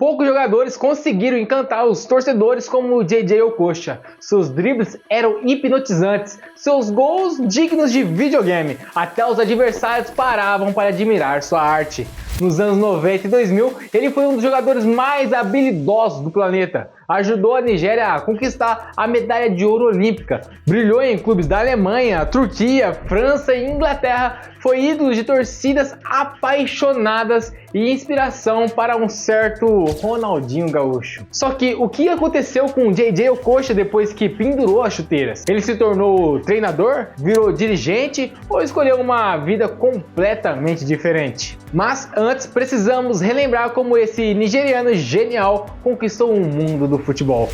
poucos jogadores conseguiram encantar os torcedores como o JJ Okocha. Seus dribles eram hipnotizantes, seus gols dignos de videogame. Até os adversários paravam para admirar sua arte. Nos anos 90 e 2000, ele foi um dos jogadores mais habilidosos do planeta. Ajudou a Nigéria a conquistar a medalha de ouro olímpica. Brilhou em clubes da Alemanha, Turquia, França e Inglaterra. Foi ídolo de torcidas apaixonadas e inspiração para um certo Ronaldinho Gaúcho. Só que o que aconteceu com o JJ Okocha depois que pendurou as chuteiras? Ele se tornou treinador? Virou dirigente? Ou escolheu uma vida completamente diferente? Mas antes precisamos relembrar como esse nigeriano genial conquistou o mundo do futebol.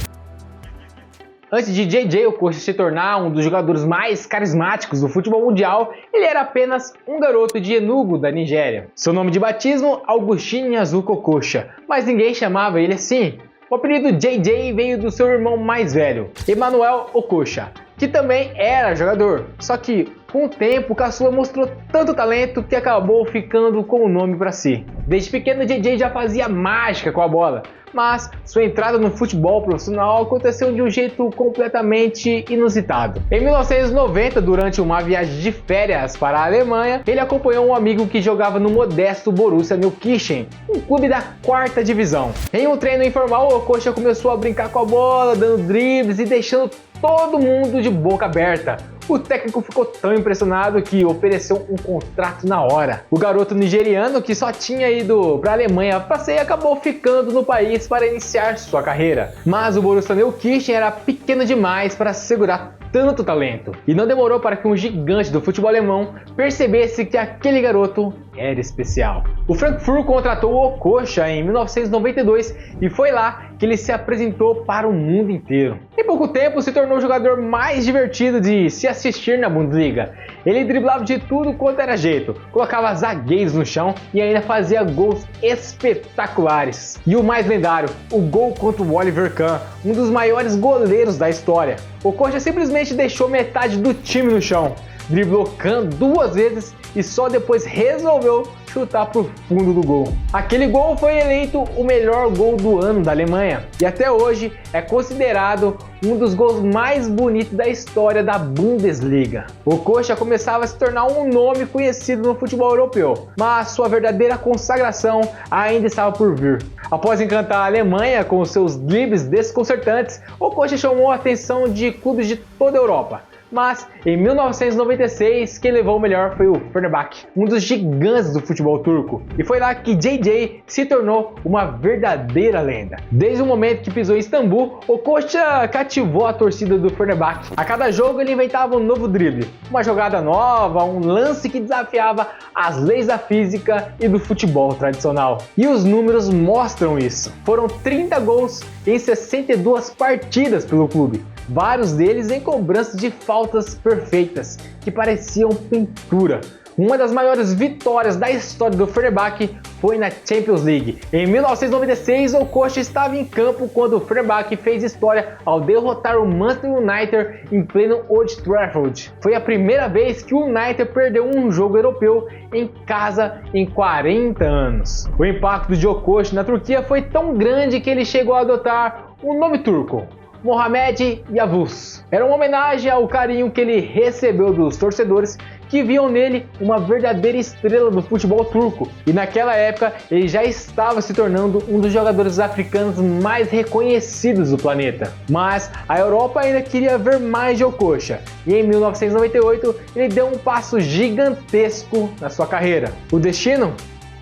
Antes de JJ Okocha se tornar um dos jogadores mais carismáticos do futebol mundial, ele era apenas um garoto de Enugu, da Nigéria. Seu nome de batismo, Augustine Azuka Okocha, mas ninguém chamava ele assim. O apelido JJ veio do seu irmão mais velho, Emmanuel Okocha, que também era jogador. Só que, com o tempo, o caçula mostrou tanto talento que acabou ficando com o nome para si. Desde pequeno, JJ já fazia mágica com a bola, mas sua entrada no futebol profissional aconteceu de um jeito completamente inusitado. Em 1990, durante uma viagem de férias para a Alemanha, ele acompanhou um amigo que jogava no modesto Borussia Neukirchen, um clube da 4ª divisão. Em um treino informal, o Okocha começou a brincar com a bola, dando dribles e deixando todo mundo de boca aberta. O técnico ficou tão impressionado que ofereceu um contrato na hora. O garoto nigeriano, que só tinha ido para a Alemanha a passeio, acabou ficando no país para iniciar sua carreira. Mas o Borussia Neukirchen era pequeno demais para segurar tanto talento. E não demorou para que um gigante do futebol alemão percebesse que aquele garoto era especial. O Frankfurt contratou o Okocha em 1992 e foi lá que ele se apresentou para o mundo inteiro. Em pouco tempo se tornou o jogador mais divertido de se assistir na Bundesliga. Ele driblava de tudo quanto era jeito, colocava zagueiros no chão e ainda fazia gols espetaculares. E o mais lendário, o gol contra o Oliver Kahn, um dos maiores goleiros da história. O Okocha simplesmente deixou metade do time no chão, driblou Kahn 2 vezes e só depois resolveu chutar pro fundo do gol. Aquele gol foi eleito o melhor gol do ano da Alemanha e até hoje é considerado um dos gols mais bonitos da história da Bundesliga. O Okocha começava a se tornar um nome conhecido no futebol europeu, mas sua verdadeira consagração ainda estava por vir. Após encantar a Alemanha com seus dribles desconcertantes, o Okocha chamou a atenção de clubes de toda a Europa. Mas em 1996 quem levou o melhor foi o Fenerbahçe, um dos gigantes do futebol turco. E foi lá que JJ se tornou uma verdadeira lenda. Desde o momento que pisou em Istambul, o Okocha cativou a torcida do Fenerbahçe. A cada jogo ele inventava um novo drible, uma jogada nova, um lance que desafiava as leis da física e do futebol tradicional. E os números mostram isso. Foram 30 gols em 62 partidas pelo clube. Vários deles em cobranças de faltas perfeitas, que pareciam pintura. Uma das maiores vitórias da história do Fenerbahçe foi na Champions League. Em 1996, o Okocha estava em campo quando o Fenerbahçe fez história ao derrotar o Manchester United em pleno Old Trafford. Foi a primeira vez que o United perdeu um jogo europeu em casa em 40 anos. O impacto de Okocha na Turquia foi tão grande que ele chegou a adotar um nome turco: Mohamed Yavuz. Era uma homenagem ao carinho que ele recebeu dos torcedores que viam nele uma verdadeira estrela do futebol turco. E naquela época ele já estava se tornando um dos jogadores africanos mais reconhecidos do planeta. Mas a Europa ainda queria ver mais de Okocha. E em 1998 ele deu um passo gigantesco na sua carreira. O destino?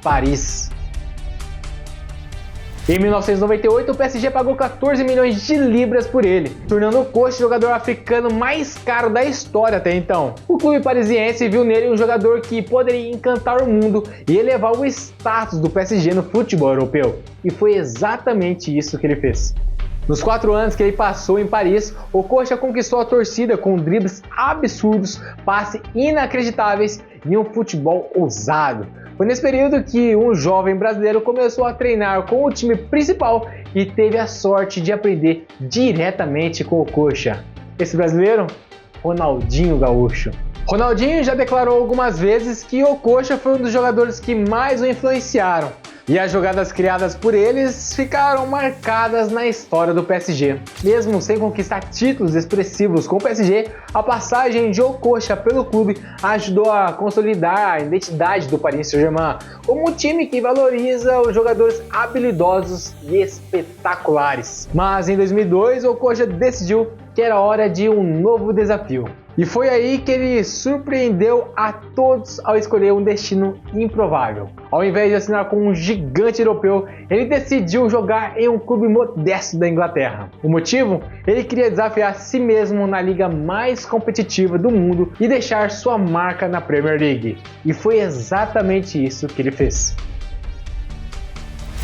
Paris. Em 1998, o PSG pagou 14 milhões de libras por ele, tornando o Okocha o jogador africano mais caro da história até então. O clube parisiense viu nele um jogador que poderia encantar o mundo e elevar o status do PSG no futebol europeu. E foi exatamente isso que ele fez. Nos 4 anos que ele passou em Paris, o Okocha conquistou a torcida com dribles absurdos, passes inacreditáveis e um futebol ousado. Foi nesse período que um jovem brasileiro começou a treinar com o time principal e teve a sorte de aprender diretamente com o Okocha. Esse brasileiro? Ronaldinho Gaúcho. Ronaldinho já declarou algumas vezes que o Okocha foi um dos jogadores que mais o influenciaram. E as jogadas criadas por eles ficaram marcadas na história do PSG. Mesmo sem conquistar títulos expressivos com o PSG, a passagem de Okocha pelo clube ajudou a consolidar a identidade do Paris Saint-Germain como um time que valoriza os jogadores habilidosos e espetaculares. Mas em 2002, Okocha decidiu que era hora de um novo desafio. E foi aí que ele surpreendeu a todos ao escolher um destino improvável. Ao invés de assinar com um gigante europeu, ele decidiu jogar em um clube modesto da Inglaterra. O motivo? Ele queria desafiar a si mesmo na liga mais competitiva do mundo e deixar sua marca na Premier League. E foi exatamente isso que ele fez.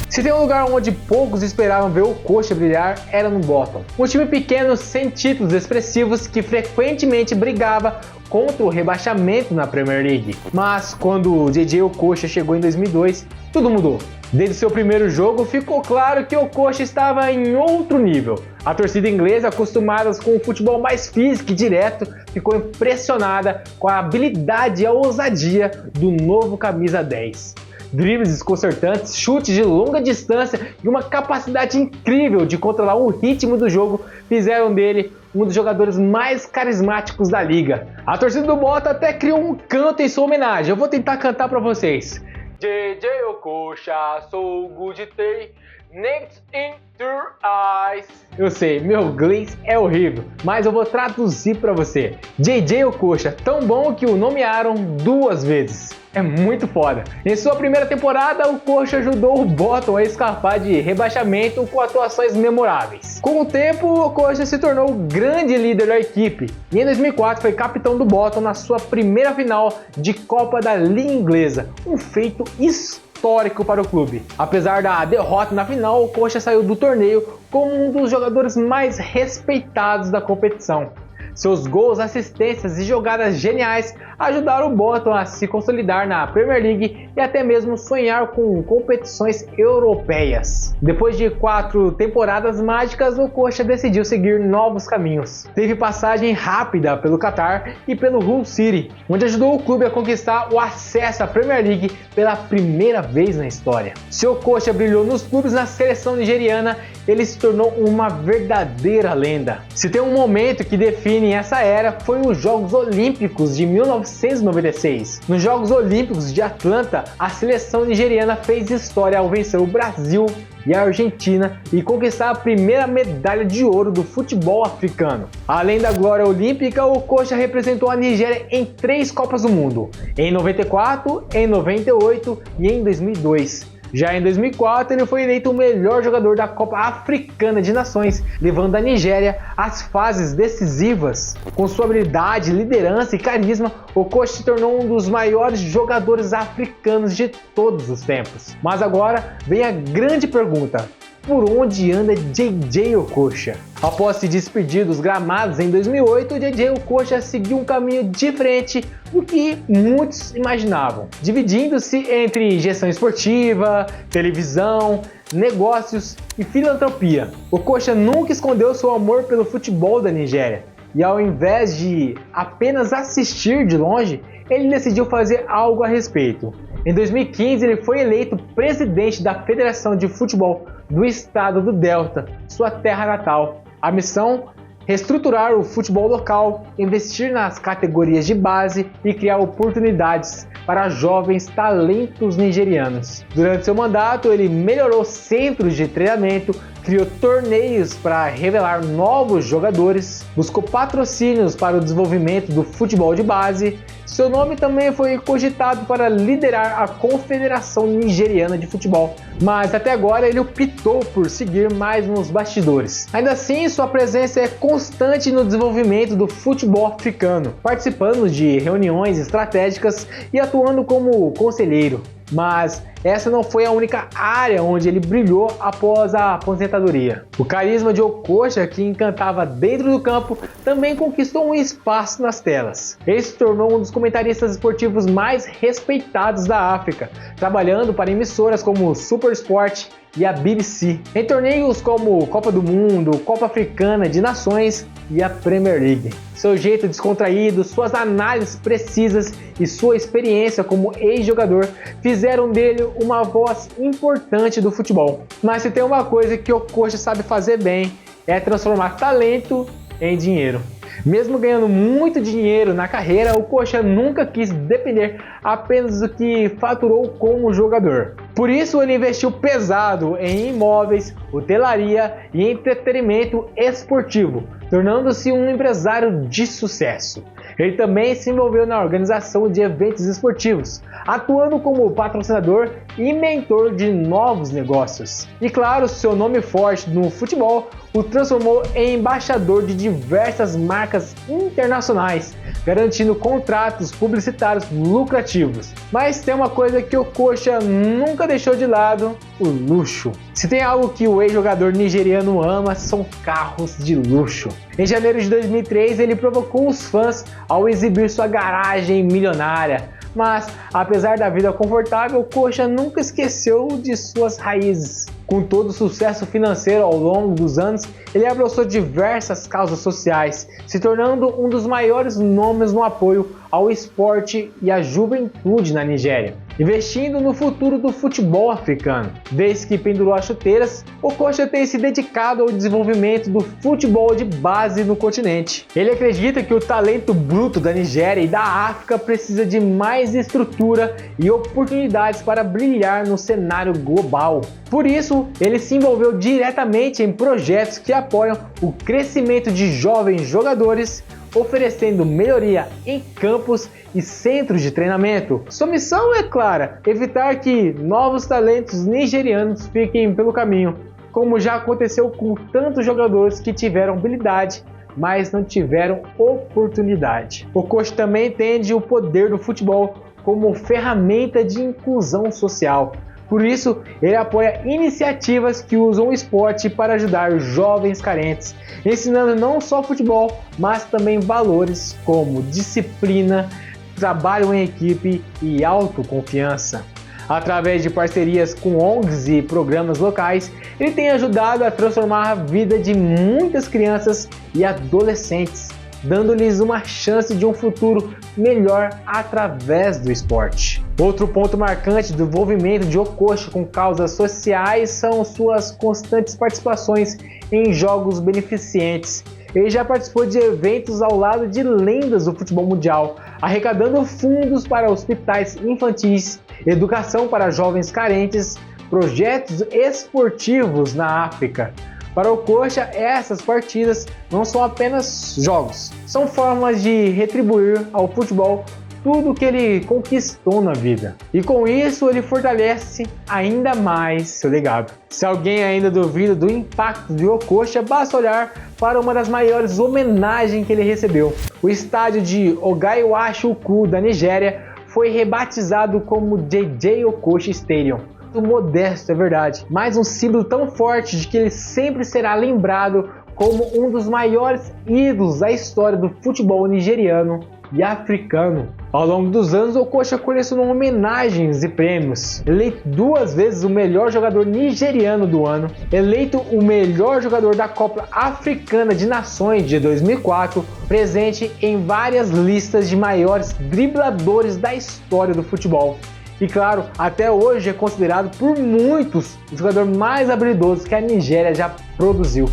Se tem um lugar onde poucos esperavam ver o Okocha brilhar, era no Bolton. Um time pequeno sem títulos expressivos que frequentemente brigava contra o rebaixamento na Premier League. Mas quando o JJ Okocha chegou em 2002, tudo mudou. Desde seu primeiro jogo, ficou claro que o Okocha estava em outro nível. A torcida inglesa, acostumada com o futebol mais físico e direto, ficou impressionada com a habilidade e a ousadia do novo camisa 10. Dribles desconcertantes, chutes de longa distância e uma capacidade incrível de controlar o ritmo do jogo fizeram dele um dos jogadores mais carismáticos da liga. A torcida do Bolton até criou um canto em sua homenagem. Eu vou tentar cantar para vocês. JJ Okocha, so good day, next in your eyes. Eu sei, meu inglês é horrível, mas eu vou traduzir para você. JJ Okocha, tão bom que o nomearam 2 vezes. É muito foda. Em sua primeira temporada, o Okocha ajudou o Bolton a escapar de rebaixamento com atuações memoráveis. Com o tempo, o Okocha se tornou o grande líder da equipe e em 2004 foi capitão do Bolton na sua primeira final de Copa da Liga Inglesa, um feito histórico para o clube. Apesar da derrota na final, o Okocha saiu do torneio como um dos jogadores mais respeitados da competição. Seus gols, assistências e jogadas geniais ajudaram o Bolton a se consolidar na Premier League e até mesmo sonhar com competições europeias. Depois de 4 temporadas mágicas, o Okocha decidiu seguir novos caminhos. Teve passagem rápida pelo Qatar e pelo Hull City, onde ajudou o clube a conquistar o acesso à Premier League pela primeira vez na história. Se o Okocha brilhou nos clubes, na seleção nigeriana, ele se tornou uma verdadeira lenda. Se tem um momento que define essa era, foi os Jogos Olímpicos de 1996. Nos Jogos Olímpicos de Atlanta, a seleção nigeriana fez história ao vencer o Brasil e a Argentina e conquistar a primeira medalha de ouro do futebol africano. Além da glória olímpica, o Okocha representou a Nigéria em 3 Copas do Mundo, em 94, em 98 e em 2002. Já em 2004, ele foi eleito o melhor jogador da Copa Africana de Nações, levando a Nigéria às fases decisivas. Com sua habilidade, liderança e carisma, o Okocha se tornou um dos maiores jogadores africanos de todos os tempos. Mas agora vem a grande pergunta: por onde anda JJ Okocha? Após se despedir dos gramados em 2008, JJ Okocha seguiu um caminho diferente do que muitos imaginavam, dividindo-se entre gestão esportiva, televisão, negócios e filantropia. Okocha nunca escondeu seu amor pelo futebol da Nigéria e, ao invés de apenas assistir de longe, ele decidiu fazer algo a respeito. Em 2015, ele foi eleito presidente da Federação de Futebol do Estado do Delta, sua terra natal. A missão: reestruturar o futebol local, investir nas categorias de base e criar oportunidades para jovens talentos nigerianos. Durante seu mandato, ele melhorou centros de treinamento, criou torneios para revelar novos jogadores, buscou patrocínios para o desenvolvimento do futebol de base. Seu nome também foi cogitado para liderar a Confederação Nigeriana de Futebol, mas até agora ele optou por seguir mais nos bastidores. Ainda assim, sua presença é constante no desenvolvimento do futebol africano, participando de reuniões estratégicas e atuando como conselheiro. Mas essa não foi a única área onde ele brilhou após a aposentadoria. O carisma de Okocha, que encantava dentro do campo, também conquistou um espaço nas telas. Ele se tornou um dos comentaristas esportivos mais respeitados da África, trabalhando para emissoras como Super Sport e a BBC, em torneios como Copa do Mundo, Copa Africana de Nações e a Premier League. Seu jeito descontraído, suas análises precisas e sua experiência como ex-jogador fizeram dele uma voz importante do futebol. Mas se tem uma coisa que o Coxa sabe fazer bem, é transformar talento em dinheiro. Mesmo ganhando muito dinheiro na carreira, o Coxa nunca quis depender apenas do que faturou como jogador. Por isso ele investiu pesado em imóveis, hotelaria e entretenimento esportivo, tornando-se um empresário de sucesso. Ele também se envolveu na organização de eventos esportivos, atuando como patrocinador e mentor de novos negócios. E claro, seu nome forte no futebol o transformou em embaixador de diversas marcas internacionais, garantindo contratos publicitários lucrativos. Mas tem uma coisa que o Coxa nunca deixou de lado: o luxo. Se tem algo que o ex-jogador nigeriano ama, são carros de luxo. Em janeiro de 2003, ele provocou os fãs ao exibir sua garagem milionária. Mas, apesar da vida confortável, o Coxa nunca esqueceu de suas raízes. Com todo o sucesso financeiro ao longo dos anos, ele abraçou diversas causas sociais, se tornando um dos maiores nomes no apoio ao esporte e à juventude na Nigéria, investindo no futuro do futebol africano. Desde que pendurou as chuteiras, o Coxa tem se dedicado ao desenvolvimento do futebol de base no continente. Ele acredita que o talento bruto da Nigéria e da África precisa de mais estrutura e oportunidades para brilhar no cenário global. Por isso, ele se envolveu diretamente em projetos que apoiam o crescimento de jovens jogadores, oferecendo melhoria em campos e centros de treinamento. Sua missão é clara: evitar que novos talentos nigerianos fiquem pelo caminho, como já aconteceu com tantos jogadores que tiveram habilidade, mas não tiveram oportunidade. O Coxa também entende o poder do futebol como ferramenta de inclusão social. Por isso, ele apoia iniciativas que usam o esporte para ajudar jovens carentes, ensinando não só futebol, mas também valores como disciplina, trabalho em equipe e autoconfiança. Através de parcerias com ONGs e programas locais, ele tem ajudado a transformar a vida de muitas crianças e adolescentes, dando-lhes uma chance de um futuro melhor através do esporte. Outro ponto marcante do envolvimento de o Coxa com causas sociais são suas constantes participações em jogos beneficentes. Ele já participou de eventos ao lado de lendas do futebol mundial, arrecadando fundos para hospitais infantis, educação para jovens carentes, projetos esportivos na África. Para o Coxa, essas partidas não são apenas jogos, são formas de retribuir ao futebol tudo que ele conquistou na vida. E com isso ele fortalece ainda mais seu legado. Se alguém ainda duvida do impacto de o Coxa, basta olhar para uma das maiores homenagens que ele recebeu. O estádio de Ogai-Owachu da Nigéria foi rebatizado como JJ Okocha Stadium. Modesto, é verdade, mas um símbolo tão forte de que ele sempre será lembrado como um dos maiores ídolos da história do futebol nigeriano e africano. Ao longo dos anos, o Coxa colecionou homenagens e prêmios. Eleito 2 vezes o melhor jogador nigeriano do ano, eleito o melhor jogador da Copa Africana de Nações de 2004, presente em várias listas de maiores dribladores da história do futebol. E claro, até hoje é considerado por muitos o jogador mais habilidoso que a Nigéria já produziu.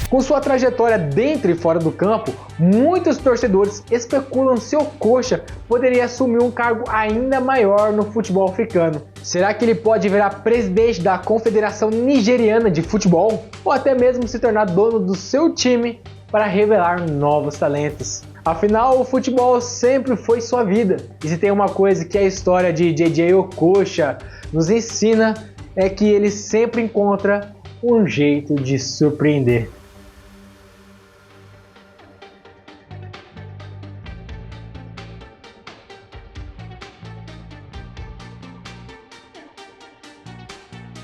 Com sua trajetória dentro e fora do campo, muitos torcedores especulam se o Coxa poderia assumir um cargo ainda maior no futebol africano. Será que ele pode virar presidente da Confederação Nigeriana de Futebol? Ou até mesmo se tornar dono do seu time para revelar novos talentos? Afinal, o futebol sempre foi sua vida. E se tem uma coisa que a história de JJ Okocha nos ensina, é que ele sempre encontra um jeito de surpreender.